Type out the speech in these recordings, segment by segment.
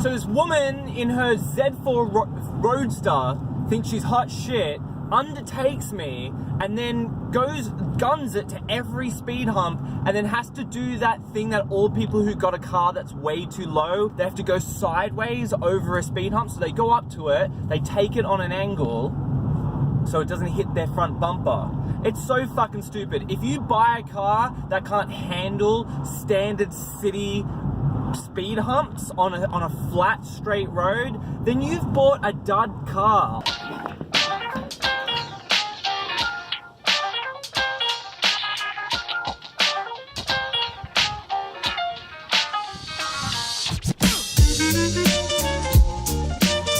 So this woman in her Z4 Roadster thinks she's hot shit, undertakes me, and then guns it to every speed hump, and then has to do that thing that all people who got a car that's way too low, they have to go sideways over a speed hump. So they go up to it, they take it on an angle so it doesn't hit their front bumper. It's so fucking stupid. If you buy a car that can't handle standard city speed humps on a flat, straight road, then you've bought a dud car.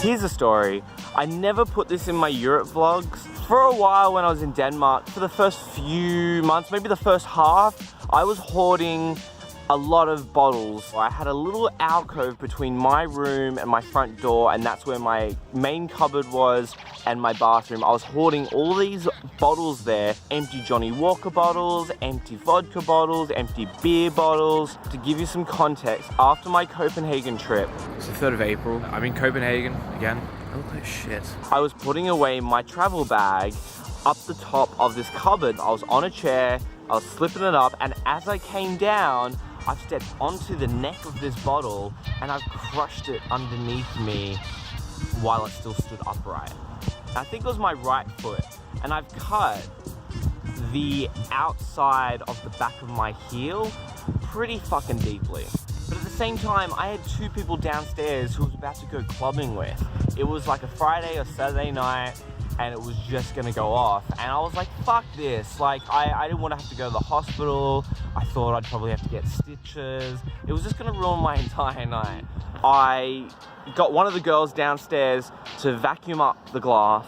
Here's a story. I never put this in my Europe vlogs. For a while when I was in Denmark, for the first few months, maybe the first half, I was hoarding a lot of bottles. I had a little alcove between my room and my front door, and that's where my main cupboard was and my bathroom. I was hoarding all these bottles there, empty Johnny Walker bottles, empty vodka bottles, empty beer bottles. To give you some context, after my Copenhagen trip, It's the 3rd of April. I'm in Copenhagen again. I look like shit. I was putting away my travel bag up the top of this cupboard. I was on a chair, I was slipping it up, and as I came down, I've stepped onto the neck of this bottle and I've crushed it underneath me while it still stood upright. I think it was my right foot, and I've cut the outside of the back of my heel pretty fucking deeply. But at the same time, I had 2 people downstairs who I was about to go clubbing with. It was like a Friday or Saturday night, and it was just gonna go off. And I was like, fuck this. Like, I didn't want to have to go to the hospital. I thought I'd probably have to get stitches. It was just gonna ruin my entire night. I got one of the girls downstairs to vacuum up the glass,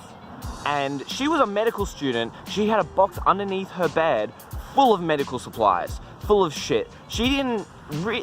and she was a medical student. She had a box underneath her bed full of medical supplies, full of shit. She didn't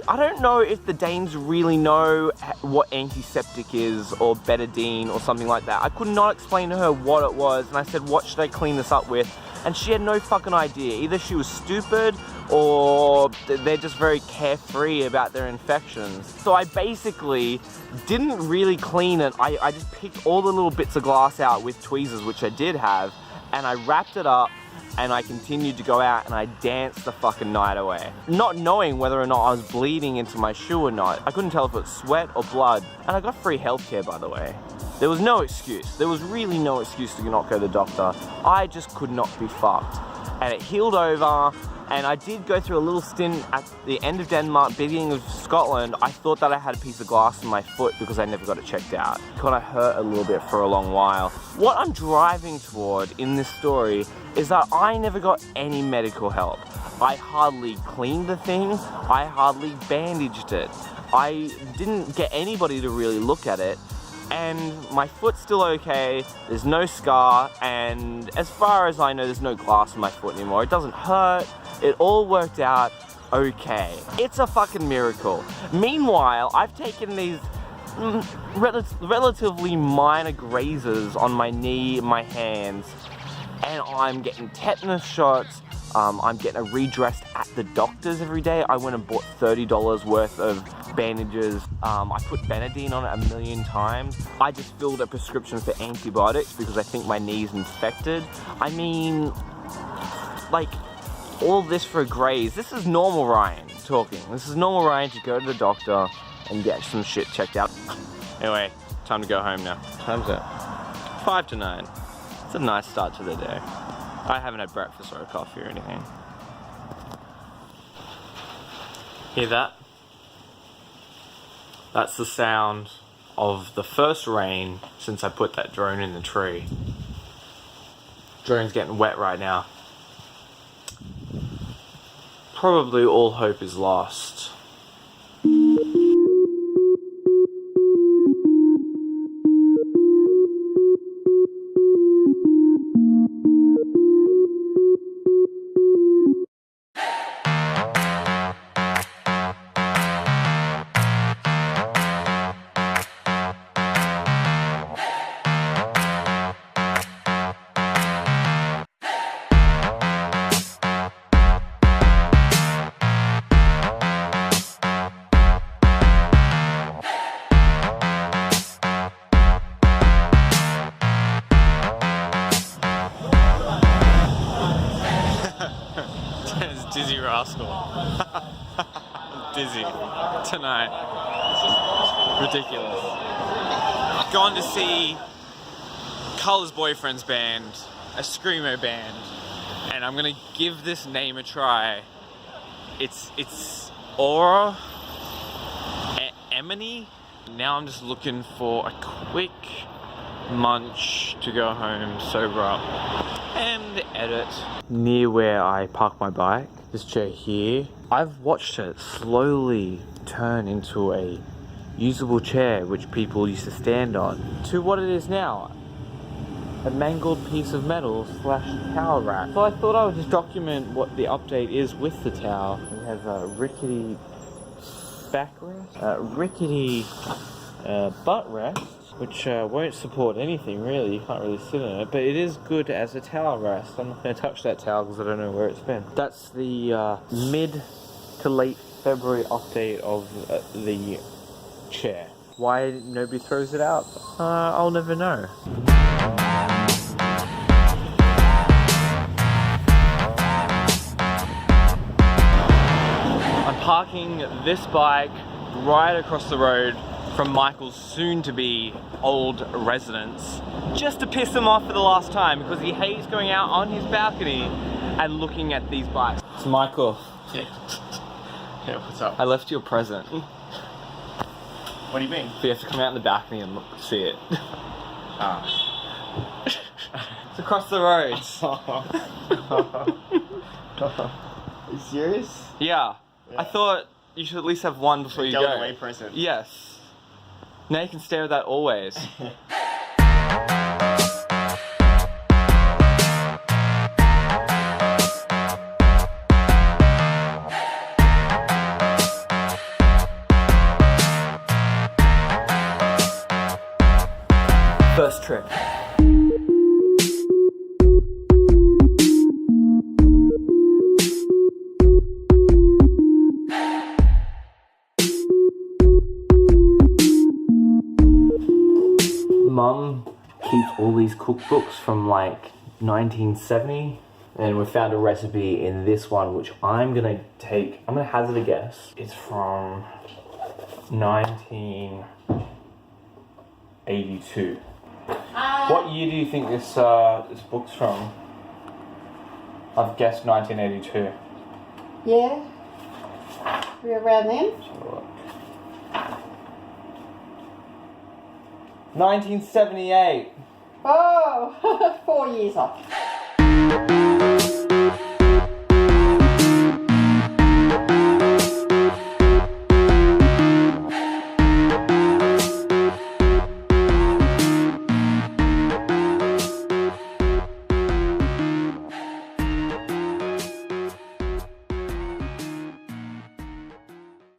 I don't know if the Danes really know what antiseptic is, or betadine or something like that. I could not explain to her what it was, and I said, what should I clean this up with? And she had no fucking idea. Either she was stupid, or they're just very carefree about their infections. So I basically didn't really clean it. I just picked all the little bits of glass out with tweezers, which I did have, and I wrapped it up, and I continued to go out and I danced the fucking night away. Not knowing whether or not I was bleeding into my shoe or not. I couldn't tell if it was sweat or blood. And I got free healthcare, by the way. There was no excuse. There was really no excuse to not go to the doctor. I just could not be fucked. And it healed over, and I did go through a little stint at the end of Denmark, beginning of Scotland. I thought that I had a piece of glass in my foot because I never got it checked out. It kind of hurt a little bit for a long while. What I'm driving toward in this story is that I never got any medical help. I hardly cleaned the thing. I hardly bandaged it. I didn't get anybody to really look at it. And my foot's still okay, there's no scar, and as far as I know, there's no glass in my foot anymore. It doesn't hurt, it all worked out okay. It's a fucking miracle. Meanwhile, I've taken these relatively minor grazes on my knee, my hands, and I'm getting tetanus shots. I'm getting redressed at the doctor's every day. I went and bought $30 worth of bandages. I put Benadine on it 1,000,000 times. I just filled a prescription for antibiotics because I think my knee's infected. I mean, like, all this for a graze. This is normal Ryan talking. This is normal Ryan to go to the doctor and get some shit checked out. Anyway, time to go home now. Time's it? 5 to 9. It's a nice start to the day. I haven't had breakfast or a coffee or anything. Hear that? That's the sound of the first rain since I put that drone in the tree. Drone's getting wet right now. Probably all hope is lost. rascal. Busy tonight. Ridiculous. Gone to see Colour's Boyfriend's band, a screamo band, and I'm gonna give this name a try. It's Aura Emily. Now I'm just looking for a quick munch to go home, sober up, and edit. Near where I park my bike, this chair here, I've watched it slowly turn into a usable chair which people used to stand on to what it is now, a mangled piece of metal / tower rack. So I thought I would just document what the update is with the tower. We have a rickety backrest, rickety butt rest, which won't support anything really. You can't really sit in it, but it is good as a tower rest. I'm not going to touch that towel because I don't know where it's been. That's the mid to late February update of the chair. Why nobody throws it out? I'll never know. I'm parking this bike right across the road from Michael's soon-to-be old residence, just to piss him off for the last time because he hates going out on his balcony and looking at these bikes. It's Michael. Yeah. Yeah, what's up? I left you a present. What do you mean? So you have to come out in the balcony and see it. Ah. It's across the road. Are you serious? Yeah. Yeah. I thought you should at least have one before you go. Going away present. Yes. Now you can stare at that always. First trip. Mum keeps all these cookbooks from like 1970, and we found a recipe in this one which I'm gonna hazard a guess. It's from 1982. What year do you think this book's from? I've guessed 1982. Yeah. We're around then. 1978. Oh, 4 years off.